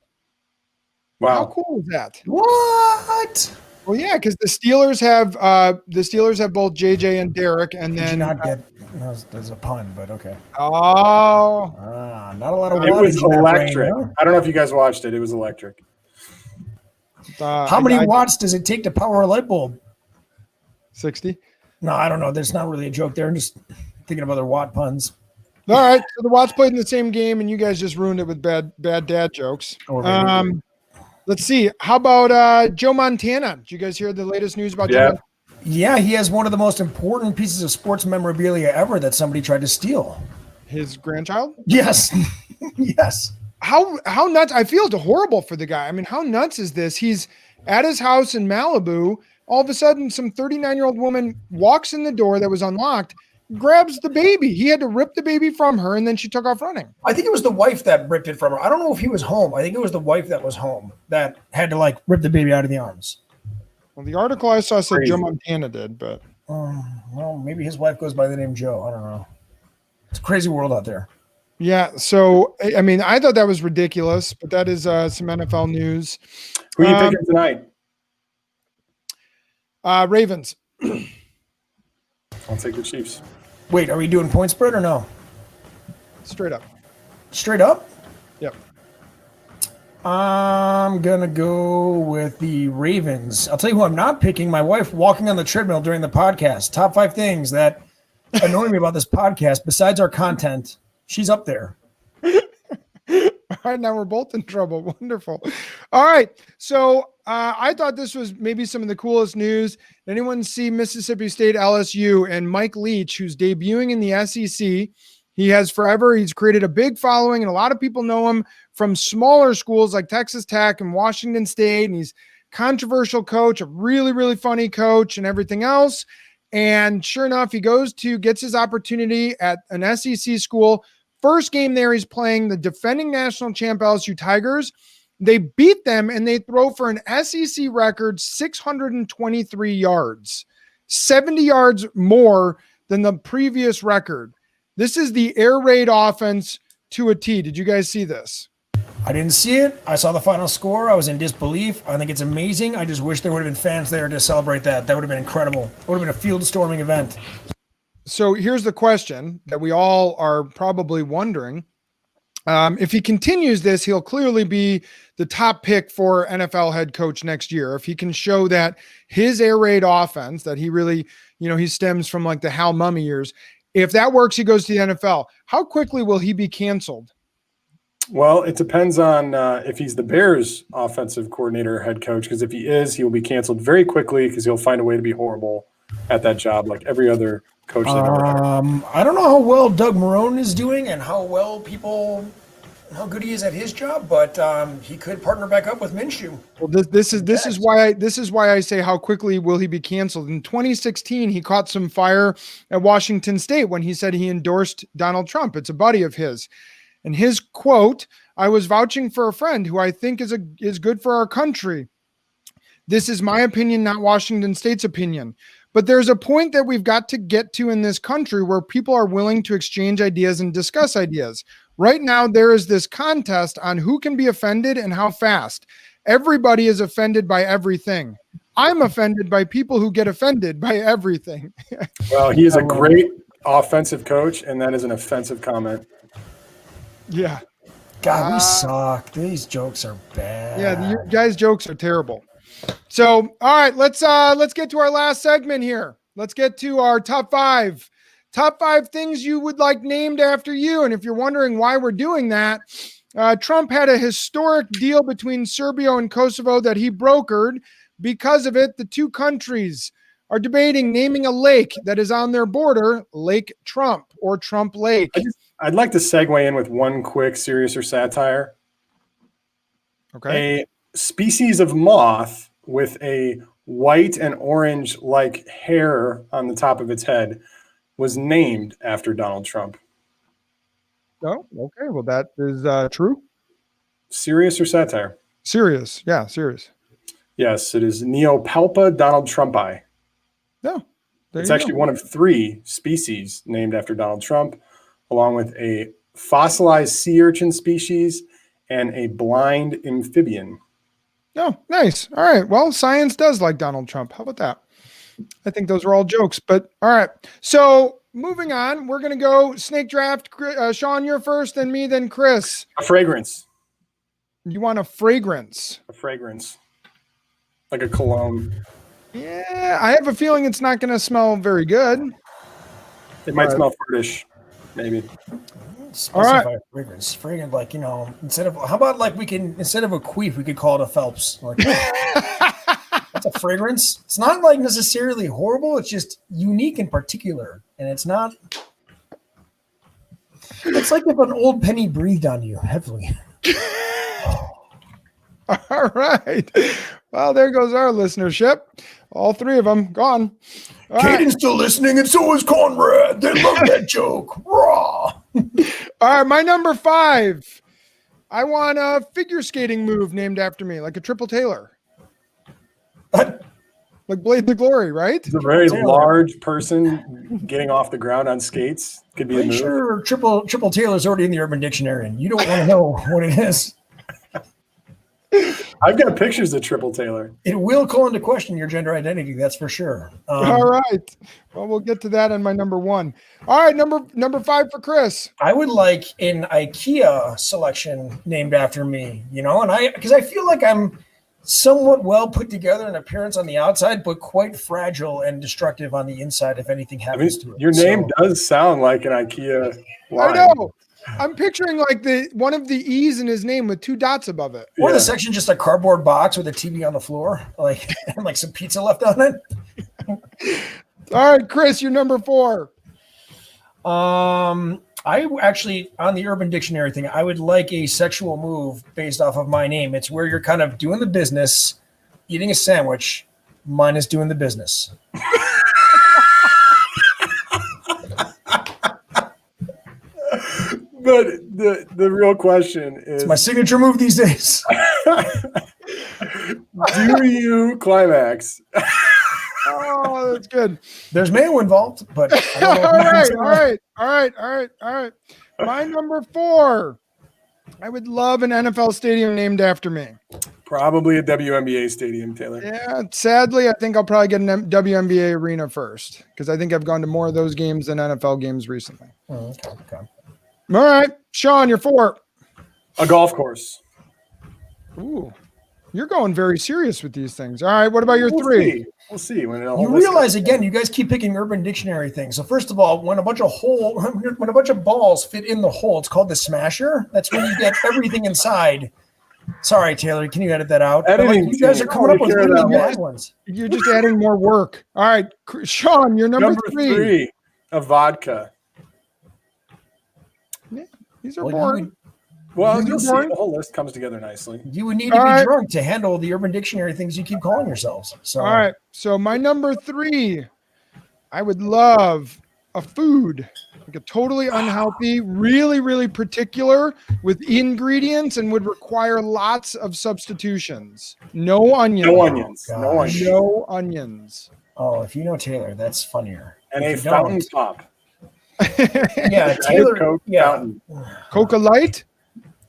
Wow. How cool is that? What? Well, yeah, because the Steelers have both JJ and Derek, and then not get. There's a pun, but okay. Oh, not a lot of. It was wattage in that electric. brain, huh? I don't know if you guys watched it. It was electric. How many watts does it take to power a light bulb? 60. No, I don't know. There's not really a joke there. I'm just thinking of other watt puns. All right, so the Watts played in the same game, and you guys just ruined it with bad dad jokes. Let's see. How about Joe Montana? Did you guys hear the latest news about Joe Montana? Yeah, he has one of the most important pieces of sports memorabilia ever that somebody tried to steal. His grandchild? Yes. Yes. How nuts? I feel horrible for the guy. I mean, how nuts is this? He's at his house in Malibu. All of a sudden, some 39-year-old woman walks in the door that was unlocked, grabs the baby. He had to rip the baby from her, and then she took off running. I think it was the wife that ripped it from her. I don't know if he was home. I think it was the wife that was home that had to rip the baby out of the arms. Well, the article I saw said Joe Montana did, but well, maybe his wife goes by the name Joe. I don't know. It's a crazy world out there. Yeah. So, I mean, I thought that was ridiculous, but that is some NFL news. Who are you picking tonight? Ravens. I'll take the Chiefs. Wait, are we doing point spread or no? Straight up. Straight up? Yep. I'm going to go with the Ravens. I'll tell you who I'm not picking. My wife walking on the treadmill during the podcast. Top 5 things that annoy me about this podcast besides our content. She's up there. All right, now we're both in trouble. Wonderful. All right, so I thought this was maybe some of the coolest news. Anyone see Mississippi State LSU and Mike Leach, who's debuting in the SEC? He's created a big following, and a lot of people know him from smaller schools like Texas Tech and Washington State, and he's controversial coach, a really, really funny coach and everything else. And sure enough, he gets his opportunity at an SEC school. First game there, he's playing the defending national champ LSU Tigers. They beat them, and they throw for an SEC record 623 yards, 70 yards more than the previous record. This is the air raid offense to a T. Did you guys see this? I didn't see it. I saw the final score. I was in disbelief. I think it's amazing. I just wish there would have been fans there to celebrate that. That would have been incredible. It would have been a field storming event. So here's the question that we all are probably wondering. If he continues this, he'll clearly be the top pick for NFL head coach next year. If he can show that his air raid offense, that he really, he stems from the Hal Mummy years. If that works, he goes to the NFL. How quickly will he be canceled? Well, it depends on if he's the Bears offensive coordinator or head coach, because if he is, he will be canceled very quickly because he'll find a way to be horrible at that job like every other coach. I don't know how well Doug Marrone is doing and how good he is at his job, but he could partner back up with Minshew. Well, this is why I say how quickly will he be canceled. In 2016, he caught some fire at Washington State when he said he endorsed Donald Trump. It's a buddy of his. And his quote, "I was vouching for a friend who I think is good for our country. This is my opinion, not Washington State's opinion. But there's a point that we've got to get to in this country where people are willing to exchange ideas and discuss ideas. Right now, there is this contest on who can be offended and how fast. Everybody is offended by everything. I'm offended by people who get offended by everything." Well, he is a great offensive coach, and that is an offensive comment. Yeah. God, we suck. These jokes are bad. Yeah, you guys' jokes are terrible. So, all right, let's get to our last segment here. Let's get to our top 5 things you would like named after you. And if you're wondering why we're doing that, Trump had a historic deal between Serbia and Kosovo that he brokered. Because of it, the two countries are debating naming a lake that is on their border, Lake Trump or Trump Lake. I'd like to segue in with one quick serious or satire. Okay. A species of moth with a white and orange like hair on the top of its head was named after Donald Trump. Oh, okay. Well, that is true. Serious or satire? Serious. Yeah, serious. Yes, it is Neopalpa Donald Trumpi. No. There It's you actually go. one of 3 species named after Donald Trump, along with a fossilized sea urchin species and a blind amphibian. Oh, nice. All right. Well, science does like Donald Trump. How about that? I think those were all jokes, but all right. So moving on, we're going to go snake draft. Sean, you're first, then me, then Chris. A fragrance. You want a fragrance? A fragrance. Like a cologne. Yeah, I have a feeling it's not going to smell very good. It might Right. smell fruitish, maybe. Specify fragrance. Fragrant, like, instead of, how about like instead of a queef, we could call it a Phelps. Like, that's a fragrance. It's not like necessarily horrible. It's just unique and particular. And it's not, it's like if an old penny breathed on you heavily. All right. Well, there goes our listenership. All 3 of them gone. All right. Caden's still listening, and so is Conrad. They love that joke. Raw. All right. My number 5. I want a figure skating move named after me, like a Triple Taylor. Like Blade the Glory, right? It's a very large person getting off the ground on skates. Could be a Pretty move. sure Triple Taylor's already in the Urban Dictionary, and you don't want to know what it is. I've got pictures of Triple Taylor. It will call into question your gender identity, that's for sure. All right. Well, we'll get to that on my number 1. All right, number 5 for Chris. I would like an IKEA selection named after me, because I feel like I'm somewhat well put together in appearance on the outside, but quite fragile and destructive on the inside if anything happens to it. Your name does sound like an IKEA line. I know. I'm picturing like one of the E's in his name with 2 dots above it. Or the section just a cardboard box with a TV on the floor, like and like some pizza left on it. All right, Chris, you're number 4. I actually, on the Urban Dictionary thing, I would like a sexual move based off of my name. It's where you're kind of doing the business, eating a sandwich. Mine is doing the business. But the real question is, It's my signature move these days. do you climax? Oh, that's good. There's mayo involved, but I don't know if All right. My number 4. I would love an NFL stadium named after me. Probably a WNBA stadium, Taylor. Yeah, sadly, I think I'll probably get an WNBA arena first because I think I've gone to more of those games than NFL games recently. Okay. All right, Sean, you're 4. A golf course. Ooh, you're going very serious with these things. All right, what about your 3? We'll see when You realize again, you guys keep picking Urban Dictionary things. So first of all, when a bunch of balls fit in the hole, it's called the smasher. That's when you get everything inside. Sorry, Taylor, can you edit that out? Editing, you guys are coming up with really bad ones. You're just adding more work. All right, Sean, you're number 3. A vodka. Yeah, these are boring. Well, you'll see. The whole list comes together nicely. You would need to be drunk to handle the Urban Dictionary things you keep calling yourselves. So. All right. So my number 3, I would love a food, like a totally unhealthy, really, really particular with ingredients and would require lots of substitutions. No onions. No onions. Oh, no onions. No onions. Oh, if you know Taylor, that's funnier. And if a fountain pop. Yeah, Taylor. Coke fountain. Coca Light,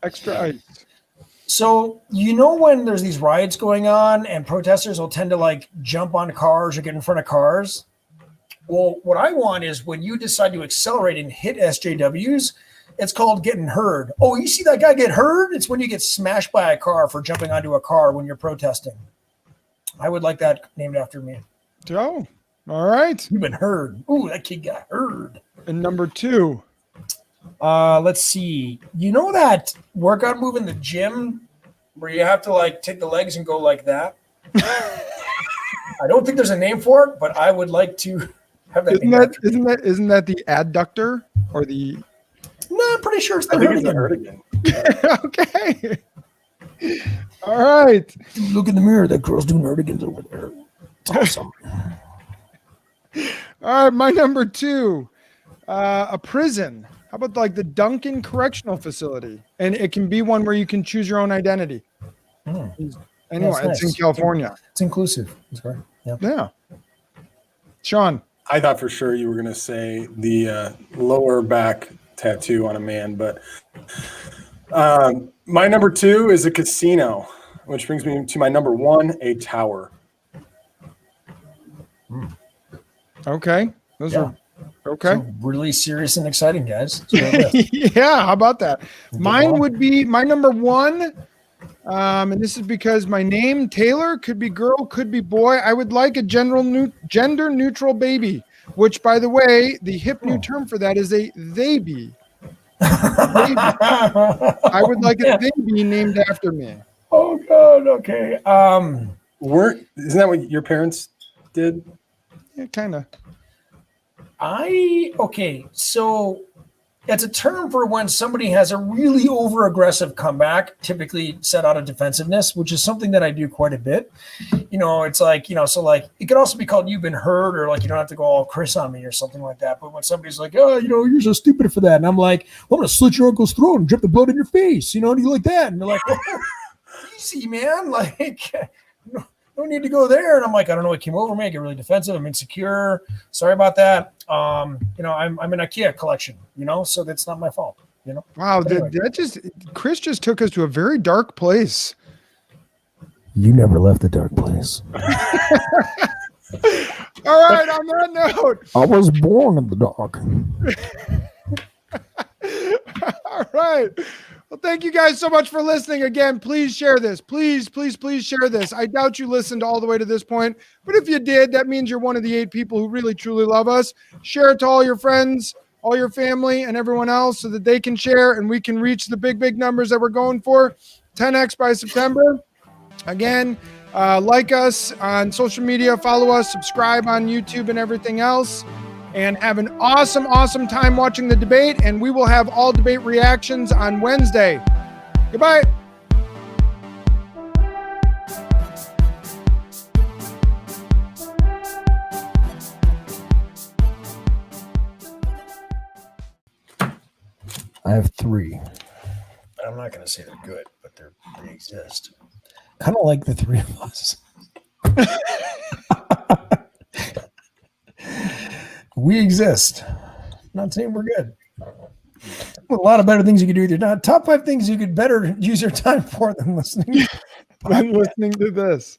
extra ice. So, when there's these riots going on and protesters will tend to like jump on cars or get in front of cars. Well, what I want is when you decide to accelerate and hit SJWs, it's called getting heard. Oh, you see that guy get heard? It's when you get smashed by a car for jumping onto a car when you're protesting. I would like that named after me. Oh, all right. You've been heard. Ooh, that kid got heard. And number 2. Let's see. You know that workout move in the gym where you have to like take the legs and go like that? I don't think there's a name for it, but I would like to have that. Isn't that the adductor or the? No, I'm pretty sure it's the I think it's the Hurtigan. Okay. All right. Look in the mirror. That girl's doing Erdogan's over there. It's awesome. All right. My number 2, a prison. How about like the Duncan Correctional Facility? And it can be one where you can choose your own identity. Anyway, it's in California. It's inclusive. That's great. Yeah. Yeah. Sean. I thought for sure you were going to say the lower back tattoo on a man, but my number 2 is a casino, which brings me to my number 1, a tower. Okay. Those are okay. So really serious and exciting, guys. Yeah. How about that? Mine would be my number 1. And this is because my name, Taylor, could be girl, could be boy. I would like a gender neutral baby, which, by the way, the hip new term for that is a they be. I would like a baby named after me. Oh God. Okay. Isn't that what your parents did? Yeah, kind of. So it's a term for when somebody has a really over aggressive comeback, typically set out of defensiveness, which is something that I do quite a bit. It's like, so like it could also be called you've been hurt, or like you don't have to go all Chris on me or something like that. But when somebody's like, oh, you're so stupid for that. And I'm like, well, I'm going to slit your uncle's throat and drip the blood in your face. Do you like that? And they're like, easy, man. Like, no need to go there. And I'm like, I don't know what came over me. I get really defensive. I'm insecure. Sorry about that. I'm an IKEA collection, so that's not my fault, Wow. Anyway. Chris just took us to a very dark place. You never left the dark place. All right. On that note, I was born in the dark. all right. Well, thank you guys so much for listening. Again, please share this. Please, please, please share this. I doubt you listened all the way to this point, but if you did, that means you're one of the 8 people who really, truly love us. Share it to all your friends, all your family, and everyone else so that they can share and we can reach the big, big numbers that we're going for. 10x by September. Again, like us on social media, follow us, subscribe on YouTube and everything else. And have an awesome, awesome time watching the debate. And we will have all debate reactions on Wednesday. Goodbye. I have 3. I'm not going to say they're good, but they exist. Kind of like the 3 of us. We exist. Not saying we're good. A lot of better things you could do with your time. Top 5 things you could better use your time for than listening. I'm listening to this.